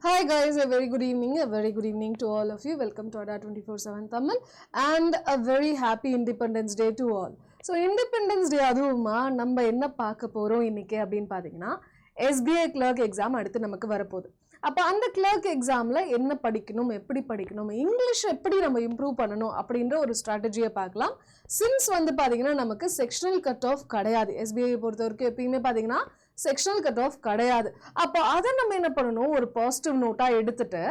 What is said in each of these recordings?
Hi guys, a very good evening to all of you. Welcome to ADA 24/7 Tamil and a very happy Independence Day to all. So Independence Day அதுவுமா நம்ம என்ன பார்க்க போறோம் இன்னைக்கு அப்படின்னு பாத்தீங்கன்னா SBI clerk exam அடுத்து நமக்கு வரப்போகுது. அப்போ அந்த clerk examல என்ன படிக்கணும், எப்படி படிக்கணும், இங்கிலீஷ் எப்படி நம்ம இம்ப்ரூவ் பண்ணணும் அப்படின்ற ஒரு ஸ்ட்ராட்டஜியை பார்க்கலாம். சின்ஸ் வந்து பாத்தீங்கன்னா நமக்கு செக்ஷனல் கட் ஆஃப் கிடையாது. SBI பொறுத்த வரைக்கும் எப்பயுமே பாத்தீங்கன்னா செக்ஷனல் கட் ஆஃப் கிடையாது. அப்போ அதை நம்ம என்ன பண்ணணும், ஒரு பாசிட்டிவ் நோட்டா எடுத்துட்டு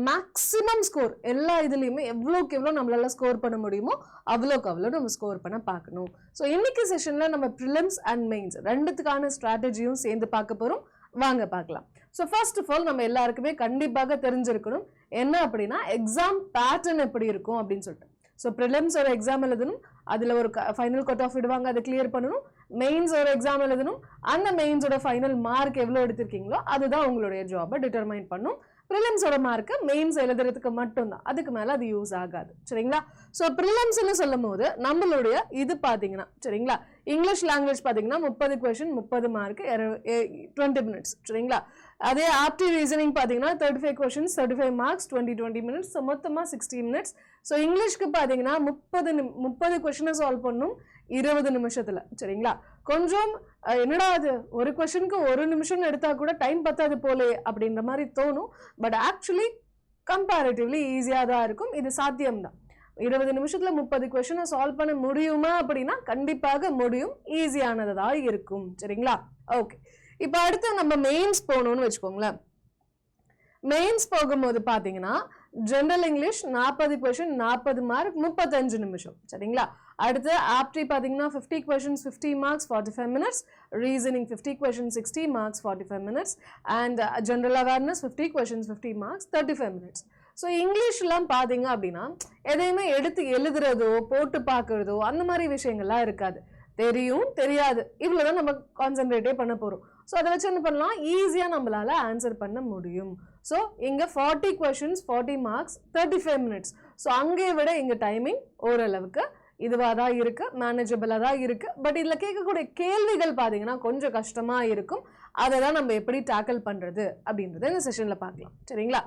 மேக்ஸிமம் ஸ்கோர் எல்லா இதுலயுமே எவ்வளோக்கு எவ்வளோ நம்மளால ஸ்கோர் பண்ண முடியுமோ அவ்வளோக்கு அவ்வளோ நம்ம ஸ்கோர் பண்ண பார்க்கணும். ஸோ இன்னைக்கு செஷன்ல நம்ம ப்ரிலிம்ஸ் அண்ட் மெயின்ஸ் ரெண்டுத்துக்கான ஸ்ட்ராட்டஜியும் சேர்ந்து பார்க்க போறோம். வாங்க பார்க்கலாம். ஸோ ஃபர்ஸ்ட் ஆஃப் ஆல் நம்ம எல்லாருக்குமே கண்டிப்பாக தெரிஞ்சிருக்கணும் என்ன அப்படின்னா எக்ஸாம் பேட்டர்ன் எப்படி இருக்கும் அப்படின்னு சொல்லிட்டு. ஸோ ப்ரிலிம்ஸ் ஒரு எக்ஸாம் எழுதணும், அதில் ஒரு ஃபைனல் கட் ஆஃப் விடுவாங்க, அதை கிளியர் பண்ணணும். மெயின்ஸ் ஒரு எக்ஸாம் எழுதணும், அந்த மெயின்ஸோட ஃபைனல் மார்க் எவ்வளோ எடுத்திருக்கீங்களோ அதுதான் உங்களுடைய ஜாபை டிட்டர்மைன் பண்ணும். ப்ரிலிம்ஸோட மார்க்கு மெயின்ஸ் எழுதுறதுக்கு மட்டும்தான், அதுக்கு மேலே அது யூஸ் ஆகாது. சரிங்களா? ஸோ ப்ரிலிம்ஸ்ன்னு சொல்லும் போது நம்மளுடைய இது பார்த்தீங்கன்னா சரிங்களா, இங்கிலீஷ் லாங்குவேஜ் பார்த்தீங்கன்னா 30 கொஸ்டின் 30 மார்க் 20 மினிட்ஸ். சரிங்களா? அதே ஆப்டி ரீசனிங் பார்த்தீங்கன்னா 35 கொஸ்டின்ஸ் 35 மார்க்ஸ் 20 மினிட்ஸ். ஸோ மொத்தமாக 60 மினிட்ஸ். ஸோ இங்கிலீஷ்க்கு பார்த்தீங்கன்னா 30 கொஸ்டினை சால்வ் பண்ணும் 20 நிமிஷத்துல. சரிங்களா? கொஞ்சம் என்னடா அது ஒரு கொஸ்டினுக்கு 1 நிமிஷம் எடுத்தா கூட டைம் பத்தாது போலே அப்படின்ற மாதிரி தோணும். பட் ஆக்சுவலி கம்பேரிட்டிவ்லி ஈஸியாக தான் இருக்கும். இது சாத்தியம்தான். 20 நிமிஷத்துல 30 கொஸ்டினை சால்வ் பண்ண முடியுமா அப்படின்னா கண்டிப்பாக முடியும், ஈஸியானது தான் இருக்கும். சரிங்களா? ஓகே, இப்போ அடுத்து நம்ம மெயின்ஸ் போகணும்னு வச்சுக்கோங்களேன். மெயின்ஸ் போகும்போது பார்த்தீங்கன்னா ஜெனரல் இங்கிலீஷ் 40 கொஸ்டின் 40 மார்க் 35 நிமிஷம். சரிங்களா? அடுத்து ஆப்டி பார்த்தீங்கன்னா 50 questions 50 marks 45 minutes. Reasoning 50 question 60 marks 45 minutes. And general awareness 50 questions 50 marks 35 minutes. So இங்கிலீஷ்லாம் பார்த்தீங்க அப்படின்னா எதையுமே எடுத்து எழுதுறதோ போட்டு பார்க்குறதோ அந்த மாதிரி விஷயங்கள்லாம் இருக்காது. தெரியும் தெரியாது இவ்வளோதான் நம்ம கான்சென்ட்ரேட்டே பண்ண போகிறோம். ஸோ அதை வச்சு என்ன பண்ணலாம், ஈஸியாக நம்மளால ஆன்சர் பண்ண முடியும். ஸோ இங்கே 40 கொஸ்டின்ஸ் 40 மார்க்ஸ் 35 மினிட்ஸ். ஸோ அங்கேயே விட இங்கே டைமிங் ஓரளவுக்கு இதுவாக தான் இருக்கு, மேனேஜபிளாக தான் இருக்கு. பட் இதில் கேட்கக்கூடிய கேள்விகள் பார்த்தீங்கன்னா கொஞ்சம் கஷ்டமாக இருக்கும். அதை தான் நம்ம எப்படி டேக்கிள் பண்ணுறது அப்படின்றத இந்த செஷனில் பார்க்கலாம். சரிங்களா?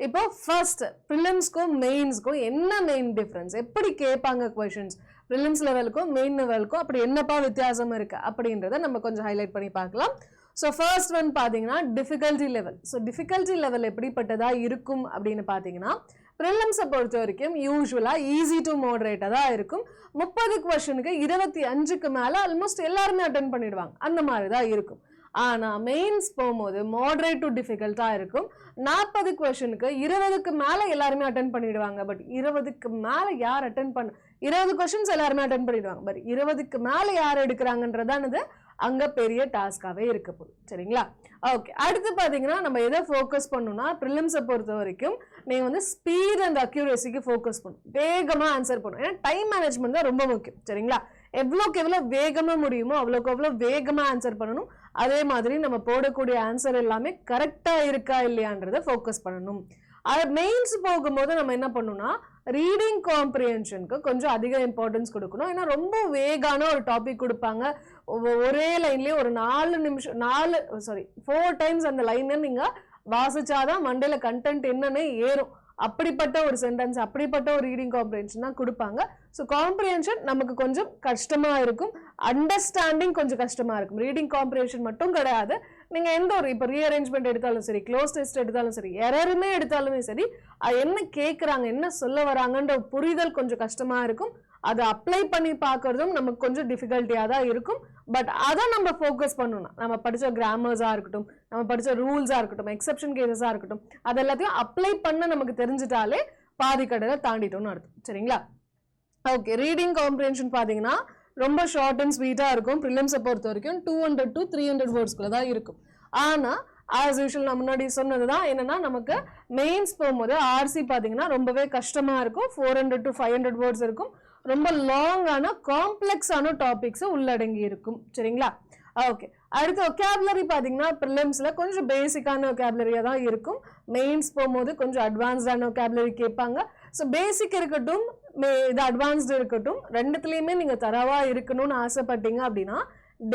இப்போ ஃபர்ஸ்ட் ப்ரிலிம்ஸ்க்கும் மெயின்ஸ்க்கும் என்ன மெயின் டிஃப்ரென்ஸ், எப்படி கேட்பாங்க கொஷின்ஸ், ப்ரிலிம்ஸ் லெவலுக்கும் மெயின் லெவலுக்கும் அப்படி என்னப்பா வித்தியாசம் இருக்கு அப்படின்றத நம்ம கொஞ்சம் ஹைலைட் பண்ணி பார்க்கலாம். ஸோ ஃபர்ஸ்ட் ஒன் பார்த்தீங்கன்னா difficulty level. So difficulty level எப்படிப்பட்டதா இருக்கும் அப்படின்னு பார்த்தீங்கன்னா ப்ரிலிம்ஸை பொறுத்த வரைக்கும் யூஸ்வலாக ஈஸி டு மாடரேட்டாக தான் இருக்கும். 30 கொஸ்டினுக்கு 25க்கு மேலே ஆல்மோஸ்ட் எல்லாருமே அட்டென்ட் பண்ணிடுவாங்க, அந்த மாதிரி தான் இருக்கும். ஆனால் மெயின்ஸ் போகும்போது மாடரேட் டு டிஃபிகல்ட்டாக இருக்கும். 40 கொஸ்டினுக்கு 20க்கு மேலே எல்லாருமே அட்டென்ட் பண்ணிடுவாங்க. பட் 20க்கு மேலே யார் அட்டென்ட் பண்ண, 20 கொஸ்டின்ஸ் எல்லாருமே அட்டென்ட் பண்ணிடுவாங்க. பட் 20க்கு மேலே யார் எடுக்கிறாங்கன்றதானது அங்கே பெரிய டாஸ்காகவே இருக்க போகுது. சரிங்களா? ஓகே, அடுத்து பார்த்தீங்கன்னா நம்ம எதை ஃபோக்கஸ் பண்ணணும்னா ப்ரிலிம்ஸை பொறுத்த வரைக்கும் நீங்கள் வந்து ஸ்பீட் அண்ட் அக்யூரேசிக்கு ஃபோக்கஸ் பண்ணணும், வேகமாக ஆன்சர் பண்ணணும். ஏன்னா டைம் மேனேஜ்மெண்ட் தான் ரொம்ப முக்கியம். சரிங்களா? எவ்வளோக்கு எவ்வளோ வேகமாக முடியுமோ அவ்வளோக்கு அவ்வளோ வேகமாக ஆன்சர் பண்ணணும். அதே மாதிரி நம்ம போடக்கூடிய ஆன்சர் எல்லாமே கரெக்டாக இருக்கா இல்லையான்றதை ஃபோக்கஸ் பண்ணணும். மெயின்ஸ் போகும்போது நம்ம என்ன பண்ணணும்னா ரீடிங் காம்ப்ரிஹென்ஷனுக்கு கொஞ்சம் அதிக இம்பார்ட்டன்ஸ் கொடுக்கணும். ஏன்னா ரொம்ப வேகான ஒரு டாபிக் கொடுப்பாங்க. ஒரே லைன்லேயே ஒரு 4 டைம்ஸ் அந்த லைனை நீங்கள் வாசிச்சாதான் மண்டையில கண்டென்ட் என்னன்னு ஏறும். அப்படிப்பட்ட ஒரு சென்டென்ஸ், அப்படிப்பட்ட ஒரு ரீடிங் காம்ப்ரிஹென்ஷன் தான் கொடுப்பாங்க. ஸோ காம்ப்ரிஹென்ஷன் நமக்கு கொஞ்சம் கஷ்டமாக இருக்கும், அண்டர்ஸ்டாண்டிங் கொஞ்சம் கஷ்டமாக இருக்கும். ரீடிங் காம்ப்ரிஹென்ஷன் மட்டும் கிடையாது, நீங்கள் எந்த ஒரு இப்போ ரீஅரேஞ்ச்மெண்ட் எடுத்தாலும் சரி, க்ளோஸ் டெஸ்ட் எடுத்தாலும் சரி, எரருமே எடுத்தாலுமே சரி, அது என்ன கேட்குறாங்க என்ன சொல்ல வராங்கன்ற புரிதல் கொஞ்சம் கஷ்டமாக இருக்கும். அதை அப்ளை பண்ணி பார்க்கறதும் நமக்கு கொஞ்சம் டிஃபிகல்ட்டியாக தான் இருக்கும். பட் அதை நம்ம ஃபோக்கஸ் பண்ணணும்னா நம்ம படித்த கிராமர்ஸாக இருக்கட்டும், நம்ம படித்த ரூல்ஸாக இருக்கட்டும், எக்ஸப்ஷன் கேசஸாக இருக்கட்டும், அது எல்லாத்தையும் அப்ளை பண்ண நமக்கு தெரிஞ்சிட்டாலே பாதி கடலை தாண்டிட்டோம்னு அர்த்தம். சரிங்களா? ஓகே, ரீடிங் காம்ப்ரிஹென்ஷன் பார்த்தீங்கன்னா ரொம்ப ஷார்ட் அண்ட் ஸ்வீட்டாக இருக்கும். ப்ரிலிம்ஸை பொறுத்த வரைக்கும் 200 to 300 வேர்ட்ஸ்குள்ள தான் இருக்கும். ஆனால் ஆஸ் யூஷுவல் நான் முன்னாடி சொன்னது தான் என்னன்னா நமக்கு மெயின்ஸ் போகும்போது ஆர்சி பார்த்தீங்கன்னா ரொம்பவே கஷ்டமாக இருக்கும். 400 to 500 வேர்ட்ஸ் இருக்கும். ரொம்ப லாங்கான காம்ப்ளெக்ஸான டாபிக்ஸ் உள்ளடங்கி இருக்கும். சரிங்களா? ஓகே, அடுத்து ஒகேபுலரி பார்த்தீங்கன்னா ப்ரிலிம்ஸில் கொஞ்சம் பேசிக்கான ஒகேபுலரியாக தான் இருக்கும். மெயின்ஸ் போகும்போது கொஞ்சம் அட்வான்ஸ்டான ஒகேபுலரி கேட்பாங்க. ஸோ பேசிக் இருக்கட்டும், இது அட்வான்ஸ்டு இருக்கட்டும், ரெண்டுத்துலேயுமே நீங்கள் தரவாக இருக்கணும்னு ஆசைப்பட்டீங்க அப்படின்னா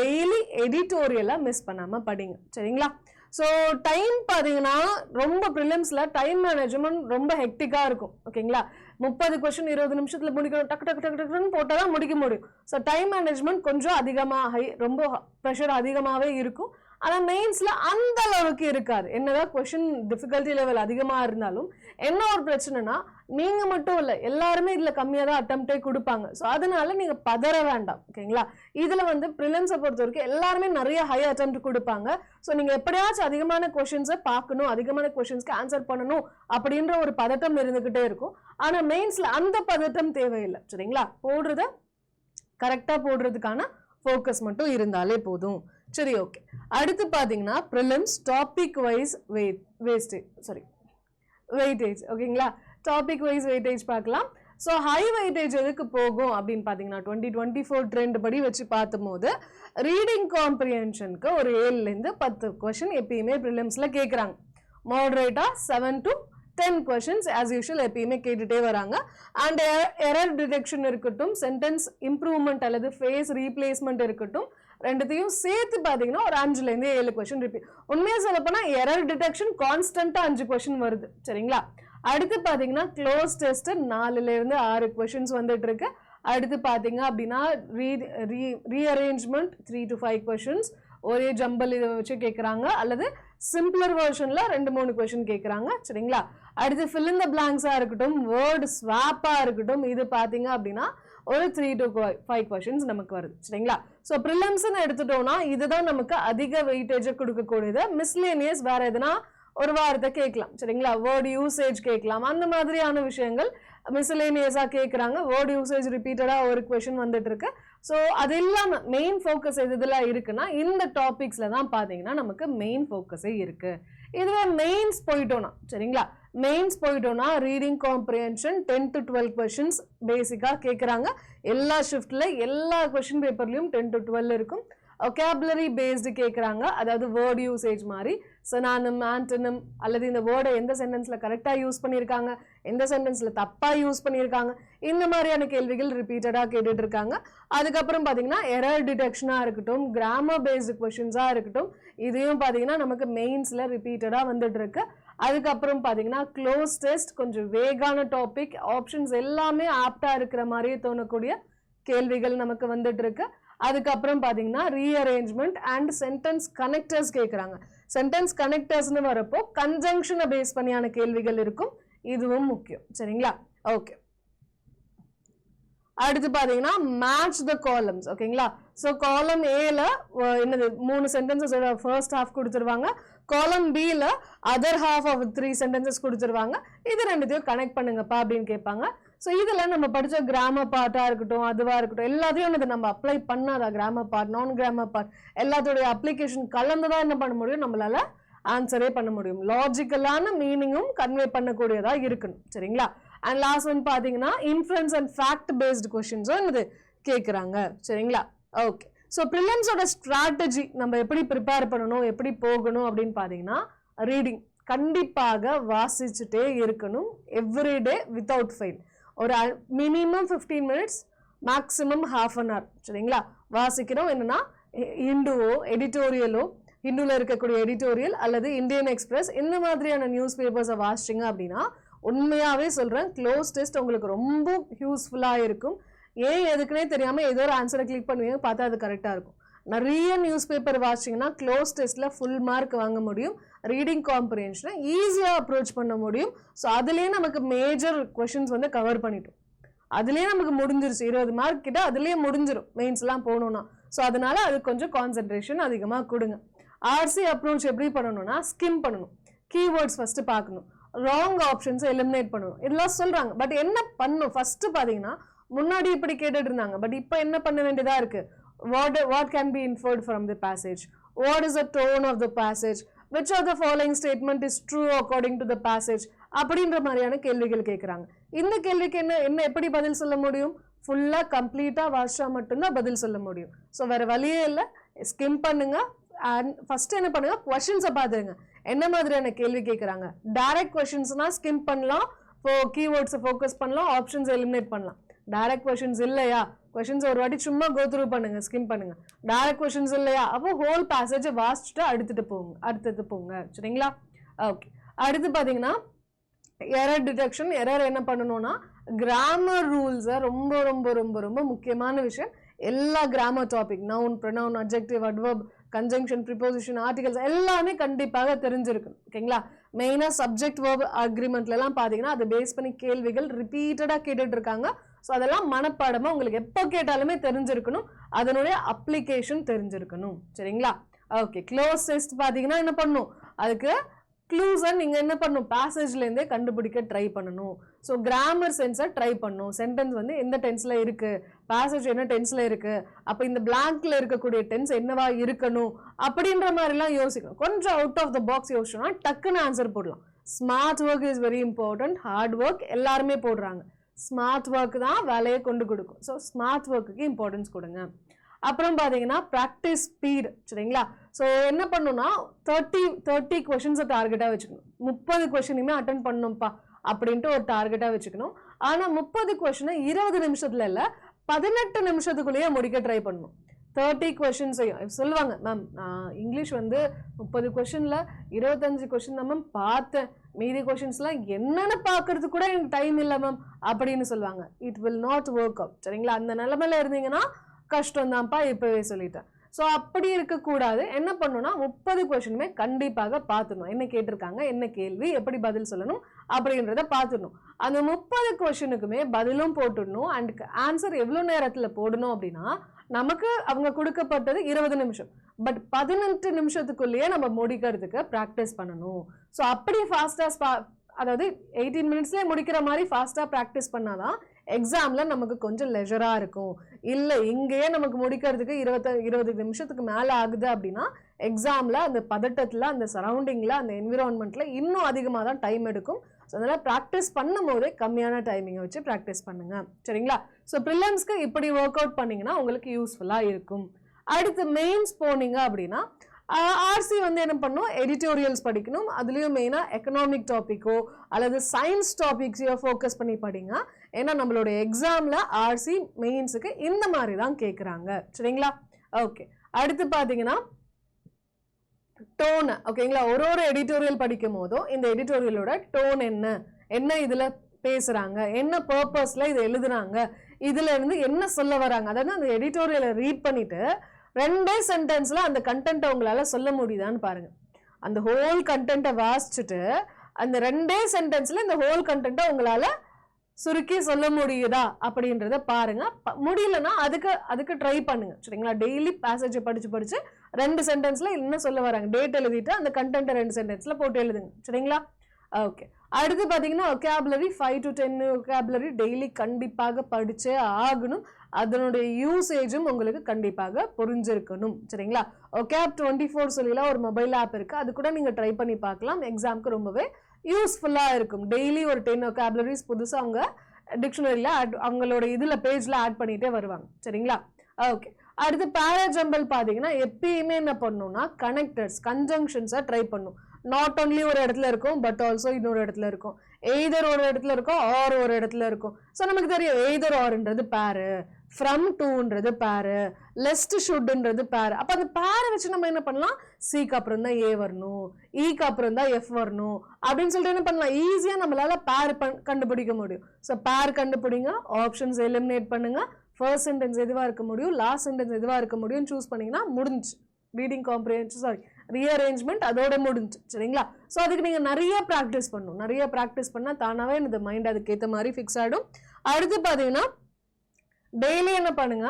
டெய்லி எடிட்டோரியலாக மிஸ் பண்ணாமல் படிங்க. சரிங்களா? ஸோ டைம் பார்த்தீங்கன்னா ரொம்ப ப்ரிலிம்ஸில் டைம் மேனேஜ்மெண்ட் ரொம்ப ஹெக்டிக்காக இருக்கும். ஓகேங்களா, 30 கொஸ்டின் 20 நிமிஷத்தில் முடிக்கணும், டக்கு டக்கு டக்கு டக்குன்னு போட்டால் தான் முடிக்க முடியும். ஸோ டைம் மேனேஜ்மெண்ட் கொஞ்சம் அதிகமாக ரொம்ப ப்ரெஷர் அதிகமாகவே இருக்கும். ஆனால் மெயின்ஸில் அந்த அளவுக்கு இருக்காது. என்னதான் கொஷின் டிஃபிகல்ட்டி லெவல் அதிகமாக இருந்தாலும் என்ன ஒரு பிரச்சனைனா, நீங்கள் மட்டும் இல்லை எல்லாருமே இதில் கம்மியாக தான் அட்டம்ப்டே கொடுப்பாங்க. ஸோ அதனால நீங்கள் பதற வேண்டாம். ஓகேங்களா, இதில் வந்து ப்ரிலிம்ஸை பொறுத்த வரைக்கும் எல்லாருமே நிறைய ஹை அட்டம்ப்ட் கொடுப்பாங்க. ஸோ நீங்கள் எப்படியாச்சும் அதிகமான கொஷின்ஸை பார்க்கணும், அதிகமான கொஷின்ஸ்க்கு ஆன்சர் பண்ணணும் அப்படின்ற ஒரு பதட்டம் இருந்துக்கிட்டே இருக்கும். ஆனால் மெயின்ஸில் அந்த பதட்டம் தேவையில்லை. சரிங்களா, போடுறத கரெக்டாக போடுறதுக்கான ஃபோக்கஸ் மட்டும் இருந்தாலே போதும். சரி, ஓகே. அடுத்து பார்த்தீங்கன்னா ப்ரிலிம்ஸ் டாபிக் வைஸ் வெயிட்டேஜ். ஓகேங்களா, டாபிக் வைஸ் வெயிட்டேஜ் பார்க்கலாம். ஸோ ஹை வெயிட்டேஜ் எதுக்கு போகும் அப்படின்னு பார்த்தீங்கன்னா 2024 ட்ரெண்ட் படி வச்சு பார்க்கும்போது ரீடிங் காம்ப்ரிஹென்ஷனுக்கு ஒரு 7லேருந்து 10 கொஷின் எப்பயுமே ப்ரிலிம்ஸில் கேட்குறாங்க. மாடரேட்டாக 7 to 10 கொஷின்ஸ் ஆஸ் யூஷுவல் எப்பயுமே கேட்டுகிட்டே வராங்க. அண்ட் எரர் டிடெக்ஷன் இருக்கட்டும், சென்டென்ஸ் இம்ப்ரூவ்மெண்ட் அல்லது ஃபேஸ் ரீப்ளேஸ்மெண்ட் இருக்கட்டும், ரெண்டுத்தையும் சேர்த்து பார்த்தீங்கன்னா ஒரு 5லேருந்து 7 கொஷின் ரிப்பீட். உண்மையாக சொல்லப்போனால் எரர் டிடெக்ஷன் கான்ஸ்டண்ட்டாக 5 கொஷின் வருது. சரிங்களா, அடுத்து பார்த்தீங்கன்னா க்ளோஸ் டெஸ்ட்டு 4லேருந்து 6 கொஷின்ஸ் வந்துட்டு இருக்கு. அடுத்து பார்த்தீங்க அப்படின்னா ரீஅரேஞ்ச்மெண்ட் 3 to 5 கொஷின்ஸ் ஒரே ஜம்பல் இதை வச்சு கேட்குறாங்க, அல்லது சிம்பிளர் வெர்ஷனில் 2-3 கொஷின் கேட்குறாங்க. சரிங்களா, அடுத்து ஃபில் இன் த பிளாங்க்ஸாக இருக்கட்டும், வேர்டு ஸ்வாப்பாக இருக்கட்டும், இது பார்த்தீங்க அப்படின்னா ஒரு 3 to 5 கொஷின்ஸ் நமக்கு வருது. சரிங்களா, ஸோ ப்ரிலிம்ஸ்ன்னு எடுத்துட்டோம்னா இதுதான் நமக்கு அதிக வெயிட்டேஜை கொடுக்கக்கூடியது. மிஸ்லேனியஸ் வேற எதுனா ஒரு வாரத்தை கேட்கலாம். சரிங்களா, வேர்டு யூசேஜ் கேட்கலாம், அந்த மாதிரியான விஷயங்கள் மிஸ்லேனியஸாக கேட்குறாங்க. வேர்டு யூசேஜ் ரிப்பீட்டடாக ஒரு கொஷின் வந்துட்டு இருக்கு. ஸோ அது இல்லாமல் மெயின் ஃபோக்கஸ் எதுலாம் இருக்குன்னா இந்த டாபிக்ஸில் தான் பார்த்தீங்கன்னா நமக்கு மெயின் ஃபோக்கஸே இருக்கு. இதுவே மெயின்ஸ் போயிட்டோம்னா, சரிங்களா, மெயின்ஸ் போயிட்டோம்னா ரீடிங் காம்ப்ரிஹென்ஷன் 10 to 12 கொஷின்ஸ் பேசிக்காக கேட்குறாங்க. எல்லா ஷிஃப்டில் எல்லா கொஷின் பேப்பர்லையும் 10 to 12 இருக்கும். ஒகேபுலரி பேஸ்டு கேட்குறாங்க, அதாவது வேர்டு யூசேஜ் மாதிரி சினானிம், ஆன்டனிம், அல்லது இந்த வேர்டை எந்த சென்டென்ஸில் கரெக்டாக யூஸ் பண்ணியிருக்காங்க, எந்த சென்டென்ஸில் தப்பாக யூஸ் பண்ணியிருக்காங்க, இந்த மாதிரியான கேள்விகள் ரிப்பீட்டடாக கேட்டுட்டு இருக்காங்க. அதுக்கப்புறம் பார்த்தீங்கன்னா எரர் டிடெக்ஷனாக இருக்கட்டும், கிராமர் பேஸ்டு கொஷின்ஸாக இருக்கட்டும், இதையும் பார்த்தீங்கன்னா நமக்கு மெயின்ஸில் ரிப்பீட்டடாக வந்துட்டு இருக்கு. அதுக்கப்புறம் பார்த்தீங்கன்னா க்ளோஸ் டெஸ்ட் கொஞ்சம் வேகான டாபிக், ஆப்ஷன்ஸ் எல்லாமே ஆப்டாக இருக்கிற மாதிரியே தோணக்கூடிய கேள்விகள் நமக்கு வந்துட்டு இருக்கு. அதுக்கப்புறம் பார்த்தீங்கன்னா ரீஅரேஞ்ச்மெண்ட் அண்ட் சென்டென்ஸ் கனெக்டர்ஸ் கேட்குறாங்க. சென்டென்ஸ் கனெக்டர்ஸ்னு வரப்போ கன்ஜங்ஷனை பேஸ் பண்ணியான கேள்விகள் இருக்கும், இதுவும் முக்கியம். சரிங்களா, ஓகே. அடுத்து பார்த்தீங்கன்னா மேட்ச் த காலம்ஸ். ஓகேங்களா, ஸோ காலம் ஏல என்னது 3 சென்டென்சஸோட ஃபர்ஸ்ட் ஹாஃப் கொடுத்துருவாங்க, காலம் பியில் அதர் ஹாஃப் ஆஃப் 3 சென்டென்சஸ் கொடுத்துருவாங்க. இது ரெண்டுத்தையும் கனெக்ட் பண்ணுங்கப்பா அப்படின்னு கேட்பாங்க. ஸோ இதில் நம்ம படித்த கிராமர் பார்ட்டாக இருக்கட்டும், அதுவாக இருக்கட்டும், எல்லாத்தையும் இது நம்ம அப்ளை பண்ணாதா, கிராமர் பார்ட் நான் கிராமர் பார்ட் எல்லாத்தோடைய அப்ளிகேஷன் கலந்து தான் என்ன பண்ண முடியும், நம்மளால ஆன்சரே பண்ண முடியும். லாஜிக்கலான மீனிங்கும் கன்வே பண்ணக்கூடியதாக இருக்கணும். சரிங்களா, அண்ட் லாஸ்ட் ஒன் பார்த்தீங்கன்னா இன்ஃபரன்ஸ் அண்ட் ஃபேக்ட் பேஸ்டு கொஸ்டின்ஸும் என்னது கேட்குறாங்க. சரிங்களா, ஓகே. ஸோ ப்ரிலிம்ஸோட ஸ்ட்ராட்டஜி நம்ம எப்படி ப்ரிப்பேர் பண்ணணும், எப்படி போகணும் அப்படின்னு பார்த்தீங்கன்னா ரீடிங் கண்டிப்பாக வாசிச்சுட்டே இருக்கணும் எவ்ரிடே வித்தவுட் ஃபெயில். ஒரு minimum 15 minutes, maximum ½ an hour. சரிங்களா, வாசிக்கிறோம். என்னன்னா ஹிந்துவோ எடிட்டோரியலோ, ஹிந்துவில் இருக்கக்கூடிய எடிட்டோரியல் அல்லது இந்தியன் எக்ஸ்பிரஸ் இந்த மாதிரியான நியூஸ் பேப்பர்ஸை வாசிச்சிங்க அப்படின்னா உண்மையாகவே சொல்கிறேன் க்ளோஸ் டெஸ்ட் உங்களுக்கு ரொம்ப யூஸ்ஃபுல்லாக இருக்கும். ஏன் எதுக்குன்னே தெரியாமல் ஏதோ ஒரு ஆன்சரை கிளிக் பண்ணுவீங்க, பார்த்தா அது கரெக்டாக இருக்கும். நிறைய நியூஸ் பேப்பர் வாசிச்சிங்கன்னா க்ளோஸ் டெஸ்ட்டில் ஃபுல் மார்க் வாங்க முடியும். ரீடிங் காம்ப்ரிஹென்ஷனை ஈஸியாக அப்ரோச் பண்ண முடியும். ஸோ அதுலேயே நமக்கு மேஜர் கொஷின்ஸ் வந்து கவர் பண்ணிட்டோம். அதுலேயே நமக்கு முடிஞ்சிருச்சு, 20 மார்க் கிட்ட அதுலேயே முடிஞ்சிடும் மெயின்ஸ்லாம் போகணுன்னா. ஸோ அதனால அது கொஞ்சம் கான்சென்ட்ரேஷன் அதிகமாக கொடுங்க. ஆர்சி அப்ரோச் எப்படி பண்ணணும்னா ஸ்கிம் பண்ணணும், கீவேர்ட்ஸ் ஃபஸ்ட்டு பார்க்கணும், ராங் ஆப்ஷன்ஸை எலிமினேட் பண்ணணும், இதெல்லாம் சொல்கிறாங்க. பட் என்ன பண்ணணும் ஃபஸ்ட்டு பார்த்தீங்கன்னா, முன்னாடி இப்படி கேட்டுட்டு இருந்தாங்க, பட் இப்போ என்ன பண்ண வேண்டியதாக இருக்குது, what can be inferred from the passage, what is the tone of the passage, which of the following statement is true according to the passage அப்படின்ற மாதிரியான கேள்விகள் கேட்குறாங்க. இந்த கேள்விக்கு என்ன எப்படி பதில் சொல்ல முடியும், ஃபுல்லாக கம்ப்ளீட்டாக வாஷா மட்டும்தான் பதில் சொல்ல முடியும். ஸோ வேறு வழியே இல்லை, ஸ்கிம் பண்ணுங்க. அண்ட் ஃபஸ்ட்டு என்ன பண்ணுங்க, கொஷின்ஸை பார்த்துருங்க என்ன மாதிரியான கேள்வி கேட்குறாங்க. டைரக்ட் கொஷின்ஸ்னால் ஸ்கிம் பண்ணலாம், கீவேர்ட்ஸை ஃபோக்கஸ் பண்ணலாம், ஆப்ஷன்ஸை எலிமினேட் பண்ணலாம். டைரக்ட் கொஷின்ஸ் இல்லையா, கொஷின்ஸ் ஒரு வாட்டி சும்மா கோ த்ரூ பண்ணுங்க, ஸ்கிம் பண்ணுங்க. டைரக்ட் கொஷின்ஸ் இல்லையா, அப்போ ஹோல் பேசேஜை வாசிச்சுட்டு அடுத்தது போங்க. சரிங்களா? ஓகே. அடுத்து பார்த்தீங்கன்னா எரர் டிடெக்ஷன். எரர் என்ன பண்ணணும்னா கிராமர் ரூல்ஸை ரொம்ப ரொம்ப ரொம்ப ரொம்ப முக்கியமான விஷயம். எல்லா grammar topic, noun, pronoun, adjective, adverb, conjunction, preposition, articles எல்லாமே கண்டிப்பாக தெரிஞ்சிருக்கும். ஓகேங்களா? மெயினாக சப்ஜெக்ட் வேர்ப் அக்ரிமெண்ட்லாம் பார்த்தீங்கன்னா அதை பேஸ் பண்ணி கேள்விகள் ரிப்பீட்டடாக கேட்டுட்டு இருக்காங்க. ஸோ அதெல்லாம் மனப்பாடமாக உங்களுக்கு எப்போ கேட்டாலுமே தெரிஞ்சிருக்கணும். அதனுடைய அப்ளிகேஷன் தெரிஞ்சிருக்கணும். சரிங்களா? ஓகே. க்ளோஸ் டெஸ்ட் பார்த்தீங்கன்னா என்ன பண்ணணும், அதுக்கு க்ளூஸை நீங்கள் என்ன பண்ணணும், பேசேஜ்லேருந்தே கண்டுபிடிக்க ட்ரை பண்ணணும். ஸோ கிராமர் சென்ஸை ட்ரை பண்ணணும். சென்டென்ஸ் வந்து எந்த டென்ஸில் இருக்குது, பேசேஜ் என்ன டென்ஸில் இருக்குது, அப்போ இந்த பிளாங்க்ல இருக்கக்கூடிய டென்ஸ் என்னவா இருக்கணும் அப்படின்ற மாதிரிலாம் யோசிக்கணும். கொஞ்சம் அவுட் ஆஃப் த பாக்ஸ் யோசிச்சோம்னா டக்குன்னு ஆன்சர் போடலாம். Smart work is very important. Hard work எல்லாருமே போடுறாங்க. ஸ்மார்ட் ஒர்க் தான் வேலையை கொண்டு கொடுக்கும். ஸோ ஸ்மார்ட் ஒர்க்குக்கு இம்பார்ட்டன்ஸ் கொடுங்க. அப்புறம் பார்த்தீங்கன்னா ப்ராக்டிஸ் ஸ்பீட். சரிங்களா? ஸோ என்ன பண்ணணும்னா 30 கொஷின்ஸை டார்கெட்டாக வச்சுக்கணும். 30 கொஷினுமே அட்டன் பண்ணணும்ப்பா அப்படின்ட்டு ஒரு டார்கெட்டாக வச்சுக்கணும். ஆனால் 30 கொஷினை 20 நிமிஷத்துல இல்லை 18 நிமிஷத்துக்குள்ளேயே முடிக்க ட்ரை பண்ணணும். 30 கொஷின்ஸையும் சொல்லுவாங்க, மேம் இங்கிலீஷ் வந்து 30 கொஷினில் 25 கொஷின் தான் மேம் பார்த்தேன், மீதி கொஷின்ஸ்லாம் என்னென்னு பார்க்கறதுக்கு கூட எனக்கு டைம் இல்லை மேம் அப்படின்னு சொல்லுவாங்க. It will not work out. சரிங்களா? அந்த நிலைமையில இருந்தீங்கன்னா கஷ்டம் தான்ப்பா, இப்பவே சொல்லிட்டேன். ஸோ அப்படி இருக்கக்கூடாது. என்ன பண்ணணும்னா 30 கொஷினுமே கண்டிப்பாக பார்த்துடணும். என்ன கேட்டிருக்காங்க, என்ன கேள்வி, எப்படி பதில் சொல்லணும் அப்படின்றத பார்த்துடணும். அந்த 30 கொஷினுக்குமே பதிலும் போட்டுடணும். அண்ட் ஆன்சர் எவ்வளோ நேரத்தில் போடணும் அப்படின்னா, நமக்கு அவங்க கொடுக்கப்பட்டது 20 நிமிஷம், பட் 18 நிமிஷத்துக்குள்ளேயே நம்ம முடிக்கிறதுக்கு ப்ராக்டிஸ் பண்ணணும். ஸோ அப்படி ஃபாஸ்ட்டாக, அதாவது 18 மினிட்ஸ்லேயே முடிக்கிற மாதிரி ஃபாஸ்ட்டாக ப்ராக்டிஸ் பண்ணாதான் எக்ஸாமில் நமக்கு கொஞ்சம் லெஜராக இருக்கும். இல்லை இங்கேயே நமக்கு முடிக்கிறதுக்கு 20 நிமிஷத்துக்கு மேலே ஆகுது அப்படின்னா எக்ஸாமில் அந்த பதட்டத்தில், அந்த சரௌண்டிங்கில், அந்த என்விரான்மெண்ட்டில் இன்னும் அதிகமாக தான் டைம் எடுக்கும். ஸோ அதனால் ப்ராக்டிஸ் பண்ணும் போதே கம்மியான டைமிங்கை வச்சு ப்ராக்டிஸ் பண்ணுங்க. சரிங்களா? ஸோ ப்ரிலிம்ஸ்க்கு இப்படி ஒர்க் அவுட் பண்ணிங்கன்னா உங்களுக்கு யூஸ்ஃபுல்லாக இருக்கும். அடுத்து மெயின்ஸ் போனீங்க அப்படின்னா ஆர்சி வந்து என்ன பண்ணும், எடிட்டோரியல்ஸ் படிக்கணும். அதுலேயும் மெயினாக எக்கனாமிக் டாப்பிக்கோ அல்லது சயின்ஸ் டாபிக்ஸையோ ஃபோக்கஸ் பண்ணி படிங்க. ஏன்னா நம்மளுடைய எக்ஸாமில் ஆர்சி மெயின்ஸுக்கு இந்த மாதிரி தான் கேட்குறாங்க. சரிங்களா? ஓகே. அடுத்து பார்த்தீங்கன்னா டோன். ஓகேங்களா? ஒரு எடிட்டோரியல் படிக்கும் போதும் இந்த எடிட்டோரியலோட டோன் என்ன இதில் பேசுகிறாங்க, என்ன பர்பஸில் இதை எழுதுறாங்க, இதில் இருந்து என்ன சொல்ல வராங்க, அதாவது அந்த எடிட்டோரியலை ரீட் பண்ணிவிட்டு 2 சென்டென்ஸில் அந்த கண்டென்ட்டை உங்களால் சொல்ல முடியுதான்னு பாருங்கள். அந்த ஹோல் கண்டென்ட்டை வாசிச்சுட்டு அந்த 2 சென்டென்ஸில் இந்த ஹோல் கண்டென்ட்டை உங்களால் சுருக்கி சொல்ல முடியுதா அப்படின்றத பாருங்க. முடியலன்னா அதுக்கு ட்ரை பண்ணுங்க. சரிங்களா? டெய்லி பேசேஜை படிச்சு 2 சென்டென்ஸில் என்ன சொல்ல வராங்க டேட் எழுதிட்டு அந்த கண்டென்ட்டை 2 சென்டென்ஸில் போட்டு எழுதுங்க. சரிங்களா? ஓகே. அடுத்து பார்த்தீங்கன்னா ஒகேபுலரி 5 to 10 ஒகேபுலரி டெய்லி கண்டிப்பாக படிச்சே ஆகணும். அதனுடைய யூசேஜும் உங்களுக்கு கண்டிப்பாக புரிஞ்சிருக்கணும். சரிங்களா? ஒகேப் 24 சொல்லிலாம் ஒரு மொபைல் ஆப் இருக்கு, அது கூட நீங்க ட்ரை பண்ணி பார்க்கலாம். எக்ஸாமுக்கு ரொம்பவே யூஸ்ஃபுல்லா இருக்கும். டெய்லி ஒரு 10 ஒகேபுலரிஸ் புதுசாக அவங்க டிக்ஷனரியில் அவங்களோட இதில் பேஜில் ஆட் பண்ணிகிட்டே வருவாங்க. சரிங்களா? ஓகே. அடுத்து பேராஜம்பிள் பார்த்தீங்கன்னா எப்பயுமே என்ன பண்ணணும்னா கனெக்டர்ஸ், கன்ஜங்ஷன்ஸை ட்ரை பண்ணும். நாட் ஒன்லி ஒரு இடத்துல இருக்கும், பட் ஆல்சோ இன்னொரு இடத்துல இருக்கும். எய்தர் ஒரு இடத்துல இருக்கும், ஆர் ஒரு இடத்துல இருக்கும். ஸோ நமக்கு தெரியும் எய்தர் ஆர்ன்றது பேரு, ஃப்ரம் டூன்றது பேரு, லெஸ்ட் ஷுட்ன்றது பேரு. அப்போ அந்த பேரை வச்சு நம்ம என்ன பண்ணலாம், சிக்கு அப்புறம் தான் ஏ வரணும், ஈக்கு அப்புறம் தான் எஃப் வரணும் அப்படின்னு சொல்லிட்டு என்ன பண்ணலாம், ஈஸியாக நம்மளால பேர் கண்டுபிடிக்க முடியும். ஸோ பேர் கண்டுபிடிங்க, ஆப்ஷன்ஸ் எலிமினேட் பண்ணுங்க. ஃபர்ஸ்ட் சென்டென்ஸ் எதுவாக இருக்க முடியும், லாஸ்ட் சென்டென்ஸ் எதுவாக இருக்க முடியும் சூஸ் பண்ணிங்கன்னா முடிஞ்சு. ரீடிங் காம்ப்ரிஹென்ஷன் ரீஅரேஞ்ச்மெண்ட் அதோட முடிஞ்சு. சரிங்களா? ஸோ அதுக்கு நீங்கள் நிறைய ப்ராக்டிஸ் பண்ணணும். நிறைய ப்ராக்டிஸ் பண்ணால் தானாகவே இந்த மைண்ட் அதுக்கேற்ற மாதிரி ஃபிக்ஸ் ஆகிடும். அடுத்து பார்த்தீங்கன்னா டெய்லி என்ன பண்ணுங்க,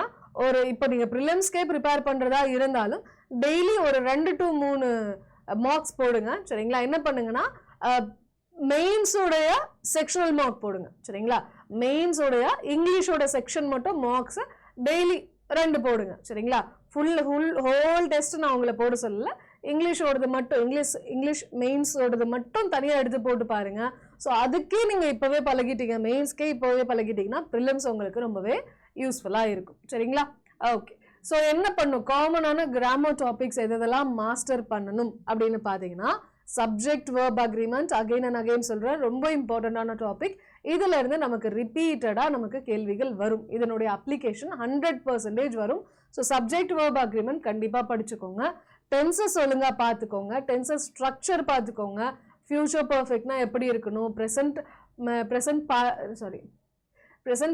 இப்போ நீங்கள் ப்ரிலிம்ஸ்க்கே ப்ரிப்பேர் பண்ணுறதா இருந்தாலும் டெய்லி ஒரு 2 to 3 மார்க்ஸ் போடுங்க. சரிங்களா? என்ன பண்ணுங்கன்னா மெயின்ஸோடைய செக்ஷனல் மார்க் போடுங்க. சரிங்களா? மெயின்ஸோடைய இங்கிலீஷோட செக்ஷன் மட்டும் மார்க்ஸை டெய்லி 2 போடுங்க. சரிங்களா? ஹோல் டெஸ்ட் நான் உங்களை போட சொல்லலை, இங்கிலீஷோடது மட்டும், இங்கிலீஷ் மெயின்ஸோடது மட்டும் தனியாக எடுத்து போட்டு பாருங்க. ஸோ அதுக்கே நீங்கள் இப்போவே பழகிட்டீங்க, மெயின்ஸ்க்கே இப்போவே பழகிட்டீங்கன்னா ப்ரிலிம்ஸ் உங்களுக்கு ரொம்பவே யூஸ்ஃபுல்லாக இருக்கும். சரிங்களா? ஓகே. ஸோ என்ன பண்ணும், காமனான கிராமர் டாபிக்ஸ் எதெல்லாம் மாஸ்டர் பண்ணணும் அப்படின்னு பார்த்தீங்கன்னா subject verb agreement again and again சொல்கிறேன், ரொம்ப இம்பார்ட்டண்டான டாபிக். இதுல இருந்து நமக்கு ரிப்பீட்டடா நமக்கு கேள்விகள் வரும். இதனுடைய அப்ளிகேஷன் 100% வரும். ஸோ சப்ஜெக்ட் வேர்ப் அக்ரிமெண்ட் கண்டிப்பா படிச்சுக்கோங்க. டென்சஸ் ஒழுங்கா பார்த்துக்கோங்க, டென்சஸ் ஸ்ட்ரக்சர் பார்த்துக்கோங்க. ஃபியூச்சர் பர்ஃபெக்ட்னா எப்படி இருக்கணும், ப்ரெசன்ட்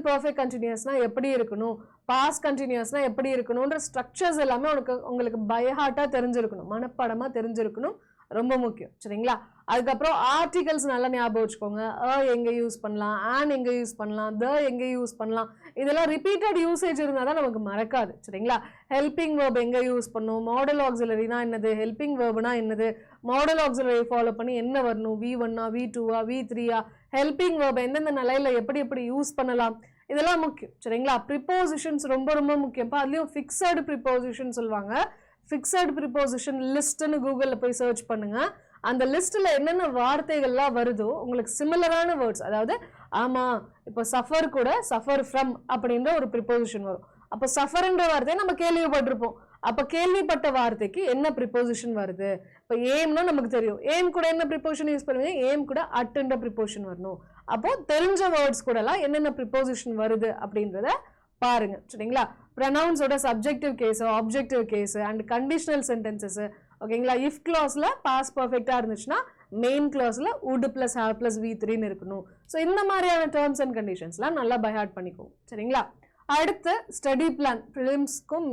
பர்ஃபெக்ட் கண்டினியூஸ்னா எப்படி இருக்கணும், பாஸ்ட் கண்டினியூஸ்னா எப்படி இருக்கணும்ன்ற ஸ்ட்ரக்சர்ஸ் எல்லாமே உங்களுக்கு பை ஹார்ட்டா தெரிஞ்சிருக்கணும், மனப்பாடமா தெரிஞ்சிருக்கணும். ரொம்ப முக்கியம். சரிங்களா? அதுக்கப்புறம் ஆர்டிகல்ஸ் நல்லா ஞாபகம் வச்சுக்கோங்க. எங்க யூஸ் பண்ணலாம், ஆன் எங்க யூஸ் பண்ணலாம், த எங்க யூஸ் பண்ணலாம், இதெல்லாம் ரிப்பீட்டட் யூசேஜ் இருந்தால் தான் நமக்கு மறக்காது. சரிங்களா? ஹெல்பிங் வேர்ப் எங்க யூஸ் பண்ணும், மாடல் ஆக்சிலரினா என்னது, ஹெல்பிங் வேர்ப்னா என்னது, மாடல் ஆக்சிலரி ஃபாலோ பண்ணி என்ன வரணும், V1ஆ V2ஆ V3ஆ, ஹெல்பிங் வேர்ப் எந்தெந்த நிலையில எப்படி எப்படி யூஸ் பண்ணலாம், இதெல்லாம் முக்கியம். சரிங்களா? ப்ரிப்போசிஷன்ஸ் ரொம்ப ரொம்ப முக்கியம்ப்பா. அதுலயும் ஃபிக்ஸடு ப்ரிப்போசிஷன் சொல்லுவாங்க. ஃபிக்ஸட் ப்ரிப்போசிஷன் லிஸ்ட்னு கூகுளில் போய் சர்ச் பண்ணுங்க. அந்த லிஸ்ட்டில் என்னென்ன வார்த்தைகள்லாம் வருதோ உங்களுக்கு சிமிலரான வேர்ட்ஸ், அதாவது ஆமாம் இப்போ சஃபர் கூட சஃபர் ஃப்ரம் அப்படின்ற ஒரு ப்ரிப்போசிஷன் வரும். அப்போ சஃபர்ன்ற வார்த்தையை நம்ம கேள்விப்பட்டிருப்போம். அப்போ கேள்விப்பட்ட வார்த்தைக்கு என்ன ப்ரிப்போசிஷன் வருது? இப்போ ஏம்னா நமக்கு தெரியும், ஏம் கூட என்ன ப்ரிப்போசிஷன் யூஸ் பண்ணுவீங்க, ஏம் கூட அட்டுன்ற ப்ரிப்போசிஷன் வரணும். அப்போ தெரிஞ்ச வேர்ட்ஸ் கூடலாம் என்னென்ன ப்ரிப்போசிஷன் வருது அப்படின்றத பாருங்க. சரிங்களா? ப்ரொனவுன்ஸோட subjective case, objective case and conditional sentences. ஓகேங்களா? இஃப் கிளாஸ்ல பாஸ் பர்ஃபெக்டா இருந்துச்சுன்னா மெயின் கிளாஸ்ல would plus have plus V3ன்னு இருக்கணும். ஸோ இந்த மாதிரியான டேர்ம்ஸ் அண்ட் கண்டிஷன்ஸ்லாம் நல்லா பை ஹார்ட் பண்ணிக்கோங்க. சரிங்களா? அடுத்து ஸ்டடி பிளான் ப்ரிலிம்ஸ்க்கும்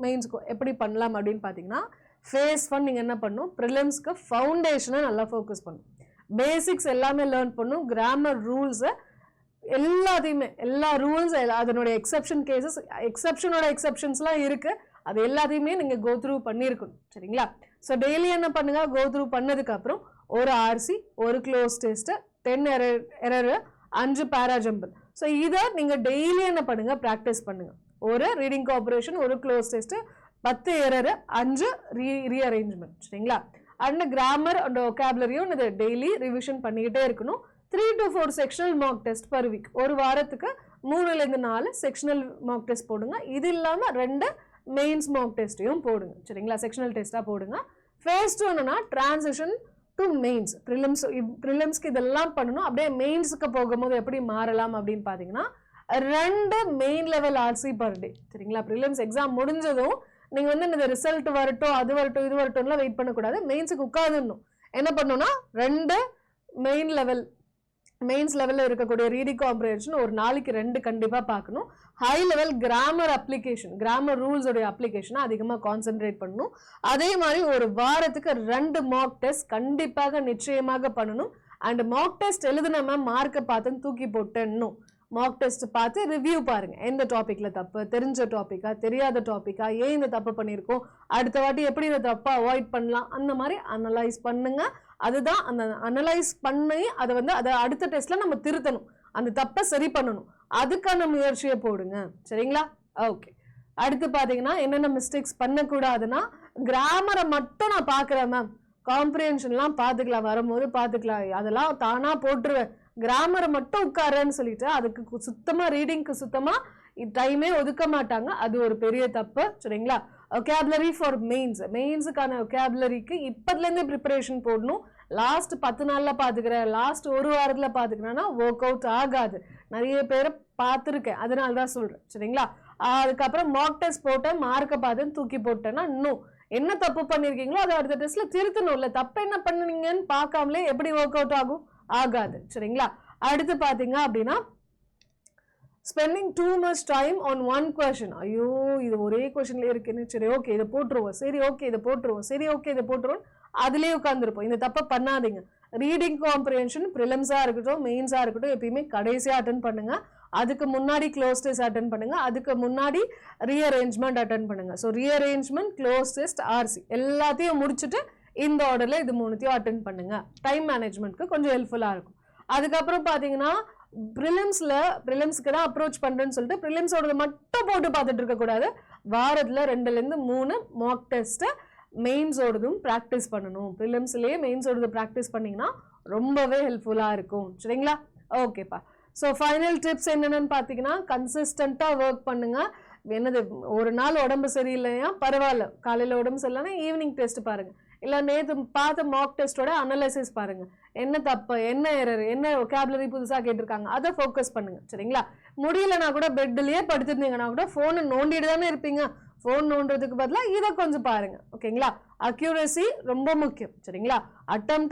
மெயின்ஸ்க்கும் எப்படி பண்ணலாம் அப்படின்னு பார்த்தீங்கன்னா, ஃபேஸ் 1 நீங்கள் என்ன பண்ணணும், ப்ரிலிம்ஸ்க்கு ஃபவுண்டேஷனை நல்லா ஃபோக்கஸ் பண்ணணும். பேசிக்ஸ் எல்லாமே லேர்ன் பண்ணணும். கிராமர் ரூல்ஸை எல்லாத்தையுமே, எல்லா ரூல்ஸ், அதனுடைய எக்ஸப்ஷன் கேசஸ், எக்ஸப்ஷன்ஸ்லாம் இருக்கு, அது எல்லாத்தையுமே நீங்க கோ த்ரூ பண்ணியிருக்கணும். சரிங்களா? ஸோ டெய்லி என்ன பண்ணுங்க, கோ த்ரூ பண்ணதுக்கு அப்புறம் ஒரு ஆர்சி, ஒரு க்ளோஸ் டெஸ்ட், 10 எரர், 5 பேராஜம்பிள். ஸோ இதை நீங்க டெய்லி என்ன பண்ணுங்க, ப்ராக்டிஸ் பண்ணுங்க. ஒரு ரீடிங் கார்பரேஷன், ஒரு க்ளோஸ் டெஸ்ட், 10 எரர், 5 ரீஅரேஞ்ச்மெண்ட். சரிங்களா? அண்ட் கிராமர் அண்ட் ஒகாபுலரியும் இது டெய்லி ரிவிஷன் பண்ணிக்கிட்டே இருக்கணும். 3 to 4 sectional mark test per week. ஒரு வாரத்துக்கு 3லேருந்து 4 செக்ஷனல் மார்க் டெஸ்ட் போடுங்க. இது இல்லாமல் 2 மெயின்ஸ் மார்க் டெஸ்ட்டையும் போடுங்க. சரிங்களா? செக்ஷனல் டெஸ்ட்டாக போடுங்க. ஃபேஸ் 2 என்னன்னா டிரான்சிஷன் டு மெயின்ஸ். ப்ரிலிம்ஸ்க்கு இதெல்லாம் பண்ணணும். அப்படியே மெயின்ஸுக்கு போகும்போது எப்படி மாறலாம் அப்படின்னு பார்த்தீங்கன்னா, 2 main level RC per day. சரிங்களா? ப்ரிலிம்ஸ் எக்ஸாம் முடிஞ்சதும் நீங்கள் வந்து இந்த ரிசல்ட் வரட்டும், அது வரட்டும், இது வரட்டும்லாம் வெயிட் பண்ணக்கூடாது. மெயின்ஸுக்கு உட்காந்துடணும். என்ன பண்ணணும்னா 2 மெயின்ஸ் லெவலில் இருக்கக்கூடிய ரீடிங் காம்ப்ரிஹென்ஷன் ஒரு நாளைக்கு 2 கண்டிப்பாக பார்க்கணும். High level grammar application, grammar ரூல்ஸோடைய அப்ளிகேஷனை அதிகமாக கான்சென்ட்ரேட் பண்ணணும். அதே மாதிரி ஒரு வாரத்துக்கு 2 மார்க் டெஸ்ட் கண்டிப்பாக நிச்சயமாக பண்ணணும். அண்ட் மார்க் டெஸ்ட் எழுதுன மார்க்கை பார்த்து தூக்கி போட்டேன்னும் மார்க் டெஸ்ட் பார்த்து ரிவ்யூ பாருங்க. எந்த டாபிக்ல தப்பு, தெரிஞ்ச டாபிக்கா, தெரியாத டாபிக்கா, ஏன் இந்த தப்பு பண்ணியிருக்கோம், அடுத்த வாட்டி எப்படி இந்த தப்பை அவாய்ட் பண்ணலாம், அந்த மாதிரி அனலைஸ் பண்ணுங்க. அதுதான் அந்த அனலைஸ் பண்ணி அதை அடுத்த டெஸ்ட்ல நம்ம திருத்தணும், அந்த தப்பை சரி பண்ணணும். அதுக்கான முயற்சியை போடுங்க. சரிங்களா? ஓகே. அடுத்து பார்த்தீங்கன்னா என்னென்ன மிஸ்டேக்ஸ் பண்ணக்கூடாதுன்னா, கிராமரை மட்டும் நான் பார்க்குறேன் மேம், காம்ப்ரிஹென்ஷன்லாம் பார்த்துக்கலாம், வரும்போது பார்த்துக்கலாம், அதெல்லாம் தானா போட்டுருவேன், கிராமரை மட்டும் உட்காரன்னு சொல்லிட்டு அதுக்கு சுத்தமாக ரீடிங்க்கு சுத்தமாக டைமே ஒதுக்க மாட்டாங்க. அது ஒரு பெரிய தப்பு. சரிங்களா? ஒகாபுலரி ஃபார் மெயின்ஸுக்கான ஒகாபுலரிக்கு இப்போதுலேருந்தே ப்ரிப்பரேஷன் போடணும். லாஸ்ட் 10 நாளில் பார்த்துக்கிறேன், லாஸ்ட் ஒரு வாரத்தில் பார்த்துக்கிறேன்னா ஒர்க் அவுட் ஆகாது. நிறைய பேரை பார்த்துருக்கேன், அதனால தான் சொல்கிறேன். சரிங்களா? அதுக்கப்புறம் மார்க் டெஸ்ட் போட்டேன், மார்க்கை பார்த்துன்னு தூக்கி போட்டேன்னா இன்னும் என்ன தப்பு பண்ணியிருக்கீங்களோ அதை அடுத்த டெஸ்ட்டில் திருத்தணும். இல்லை தப்பு என்ன பண்ணுனீங்கன்னு பார்க்காமலே எப்படி ஒர்க் அவுட் ஆகாது. சரிங்களா? அடுத்து பார்த்தீங்க அப்படின்னா, spending too much time on one question. ஐயோ இது ஒரே கொஷின்ல இருக்குன்னு, சரி ஓகே இதை போட்டுருவோம், சரி ஓகே இதை போட்டுருவோம், சரி ஓகே இதை போட்டுருவோம், அதுலேயே உட்காந்துருப்போம். இந்த தப்பை பண்ணாதீங்க. ரீடிங் காம்ப்ரிஹென்ஷன் ப்ரிலிம்ஸாக இருக்கட்டும், மெயின்ஸாக இருக்கட்டும், எப்பயுமே கடைசியாக அட்டன் பண்ணுங்க. அதுக்கு முன்னாடி க்ளோஸ் டெஸ்ட் அட்டன் பண்ணுங்க, அதுக்கு முன்னாடி ரீஅரேஞ்ச்மெண்ட் அட்டன் பண்ணுங்க. So rearrangement, close test, RC எல்லாத்தையும் முடிச்சுட்டு இந்த ஆர்டரில் இது 3த்தையும் அட்டன் பண்ணுங்க. டைம் மேனேஜ்மெண்ட்க்கு கொஞ்சம் ஹெல்ப்ஃபுல்லாக இருக்கும். அதுக்கப்புறம் பார்த்தீங்கன்னா ப்ரிலிம்ஸ்க்கு தான் அப்ரோச் பண்ணுறேன்னு சொல்லிட்டு ப்ரிலிம்ஸோடது மட்டும் போட்டு பார்த்துட்டு இருக்கக்கூடாது. வாரத்தில் 2லேருந்து 3 மார்க் டெஸ்ட்டை மெயின்ஸோடதும் ப்ராக்டிஸ் பண்ணணும். ப்ரிலிம்ஸ்லேயே மெயின்ஸோடது ப்ராக்டிஸ் பண்ணிங்கன்னா ரொம்பவே ஹெல்ப்ஃபுல்லாக இருக்கும். சரிங்களா? ஓகேப்பா. ஸோ ஃபைனல் டிப்ஸ் என்னென்னு பார்த்தீங்கன்னா, கன்சிஸ்டண்ட்டாக ஒர்க் பண்ணுங்கள். என்னது ஒரு நாள் உடம்பு சரியில்லையா பரவாயில்ல, காலையில் உடம்பு சரியில்லைன்னா ஈவினிங் டெஸ்ட் பாருங்கள். இல்லை நேற்று பார்த்த மார்க் டெஸ்ட்டோட அனலைசிஸ் பாருங்க, என்ன தப்பு, என்ன எரர், என்ன vocabulary புதுசாக கேட்டிருக்காங்க, அதை ஃபோக்கஸ் பண்ணுங்க. சரிங்களா? முடியலன்னா கூட பெட்லேயே படுத்துருந்தீங்கன்னா கூட ஃபோனை நோண்டிட்டு தானே இருப்பீங்க. ஃபோன் நோண்டுறதுக்கு பதிலாக இதை கொஞ்சம் பாருங்க. ஓகேங்களா? அக்யூரசி ரொம்ப முக்கியம். சரிங்களா?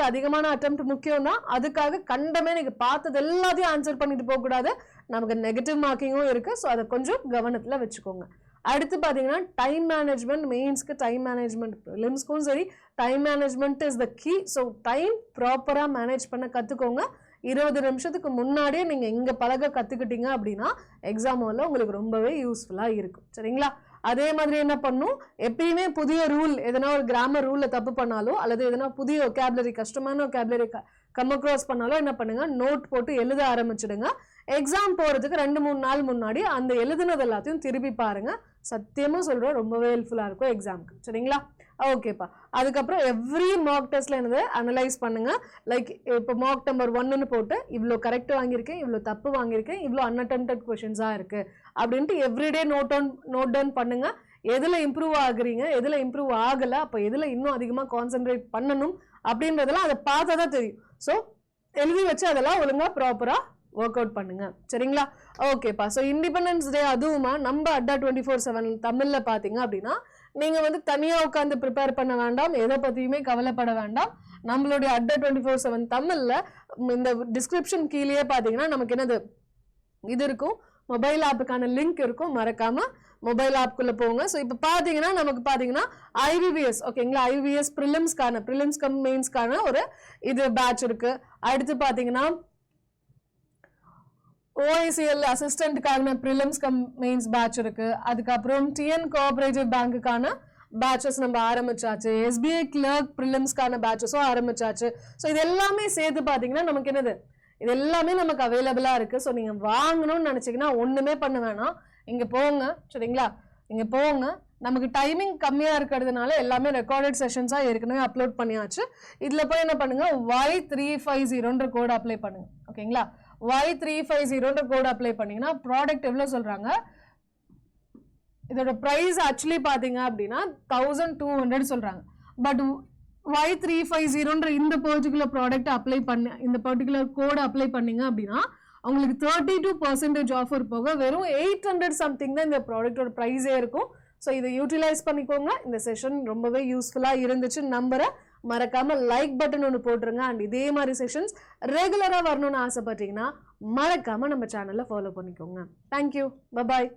அதிகமான அட்டெம்ப்ட் முக்கியம் தான். அதுக்காக கண்டமே நீங்க பார்த்தது எல்லாத்தையும் ஆன்சர் பண்ணிட்டு போகக்கூடாது. நமக்கு நெகட்டிவ் மார்க்கிங்கும் இருக்கு. ஸோ அதை கொஞ்சம் கவனத்தில் வச்சுக்கோங்க. அடுத்து பார்த்தீங்கன்னா டைம் மேனேஜ்மெண்ட், மெயின்ஸ்க்கு டைம் மேனேஜ்மெண்ட், ப்ரிலிம்ஸ்க்கும் சரி time management is the key. So time ப்ராப்பராக மேனேஜ் பண்ண கற்றுக்கோங்க. 20 நிமிஷத்துக்கு முன்னாடியே நீங்கள் இங்கே பழக கற்றுக்கிட்டீங்க அப்படின்னா எக்ஸாம் ஹாலில் உங்களுக்கு ரொம்பவே யூஸ்ஃபுல்லாக இருக்கும். சரிங்களா? அதே மாதிரி என்ன பண்ணும், எப்பயுமே புதிய ரூல், எதனா ஒரு கிராமர் ரூலில் தப்பு பண்ணாலோ அல்லது எதனா புதிய vocabulary, கஷ்டமான vocabulary கம் அக்ராஸ் பண்ணாலும் என்ன பண்ணுங்க, நோட் போட்டு எழுத ஆரம்பிச்சிடுங்க. எக்ஸாம் போகிறதுக்கு 2-3 நாள் முன்னாடி அந்த எழுதுனது எல்லாத்தையும் திருப்பி பாருங்க. சத்தியமாக சொல்கிறோம், ரொம்பவே ஹெல்ப்ஃபுல்லாக இருக்கும் எக்ஸாமுக்கு. சரிங்களா? ஓகேப்பா. அதுக்கப்புறம் எவ்ரி மார்க் டெஸ்ட்ல என்னது அனலைஸ் பண்ணுங்க. லைக் இப்போ மார்க் நம்பர் 1ன்னு போட்டு இவ்வளோ கரெக்ட் வாங்கியிருக்கேன், இவ்வளோ தப்பு வாங்கியிருக்கேன், இவ்வளோ அன்அட்டெம்ப்டட் கொஷின்ஸாக இருக்கு அப்படின்ட்டு எவ்ரிடே நோட் டவுன் பண்ணுங்க. எதில் இம்ப்ரூவ் ஆகுறீங்க, எதில் இம்ப்ரூவ் ஆகலை, அப்போ எதில் இன்னும் அதிகமாக கான்சென்ட்ரேட் பண்ணணும் அப்படின்றதெல்லாம் அதை பார்த்தா தான் தெரியும். ஸோ எழுதி வச்சு அதெல்லாம் ஒழுங்காக ப்ராப்பராக ஒர்க் அவுட் பண்ணுங்க. சரிங்களா? ஓகேப்பா. ஸோ இண்டிபெண்டன்ஸ் டே அதுவுமா நம்ம அட்டா 24/7 தமிழில் பார்த்தீங்க அப்படின்னா நீங்கள் வந்து தனியாக உட்காந்து ப்ரிப்பேர் பண்ண வேண்டாம், எதை பற்றியுமே கவலைப்பட வேண்டாம். நம்மளுடைய அட்டா 24/7 தமிழில் இந்த டிஸ்கிரிப்ஷன் கீழே பார்த்தீங்கன்னா நமக்கு என்னது இது இருக்கும், மொபைல் ஆப்புக்கான லிங்க் இருக்கும். மறக்காம மொபைல் ஆப்குள்ளே போங்க. ஸோ இப்போ பார்த்தீங்கன்னா நமக்கு பார்த்தீங்கன்னா IBBS, ஓகேங்களா, IBBS ப்ரிலிம்ஸ் கம் மெயின்ஸ்க்கான ஒரு இது பேட்ச் இருக்கு. அடுத்து பார்த்தீங்கன்னா OICL அசிஸ்டன்ட்கான ப்ரிலிம்ஸ் கம் மெயின்ஸ் பேட்ச் இருக்கு. அதுக்கப்புறம் TN கோஆபரேட்டிவ் பேங்க்குக்கான பேட்சஸ் நம்ம ஆரம்பிச்சாச்சு. SBI கிளர்க் ப்ரிலிம்ஸ்க்கான பேட்சஸும் ஆரம்பிச்சாச்சு. ஸோ இது எல்லாமே சேர்த்து பார்த்தீங்கன்னா நமக்கு என்னது, இது எல்லாமே நமக்கு அவைலபிளாக இருக்கு. ஸோ நீங்கள் வாங்கணும்னு நினச்சிங்கன்னா ஒன்றுமே பண்ண வேணாம், இங்கே போங்க. சரிங்களா? இங்கே போங்க. நமக்கு டைமிங் கம்மியாக இருக்கிறதுனால எல்லாமே ரெக்கார்டட் செஷன்ஸாக ஏற்கனவே அப்லோட் பண்ணியாச்சு. இதில் போய் என்ன பண்ணுங்க, Y350ன்ற கோட் அப்ளை பண்ணுங்க. ஓகேங்களா? Y350ன்ற கோட் அப்ளை பண்ணீங்கன்னா ப்ராடக்ட் எவ்வளோ சொல்கிறாங்க, இதோட ப்ரைஸ் ஆக்சுவலி பார்த்தீங்க அப்படின்னா 1200 சொல்கிறாங்க. பட் Y350ன்ற இந்த பர்டிகுலர் ப்ராடக்ட் அப்ளை பண்ண, இந்த பர்டிகுலர் கோட் அப்ளை பண்ணீங்க அப்படின்னா உங்களுக்கு 32% ஆஃபர் போக வெறும் 800 சம்திங் தான் இந்த ப்ராடக்டோட ப்ரைஸே இருக்கும். ஸோ இதை யூட்டிலைஸ் பண்ணிக்கோங்க. இந்த செஷன் ரொம்பவே யூஸ்ஃபுல்லாக இருந்துச்சுன்னு நம்புகிறேன். மறக்காம லைக் பட்டன் ஒன்று போட்டுருங்க. அண்ட் இதே மாதிரி செஷன்ஸ் ரெகுலராக வரணும்னு ஆசைப்பட்டீங்கன்னா மறக்காம நம்ம சேனலை ஃபாலோ பண்ணிக்கோங்க. Thank you, bye bye.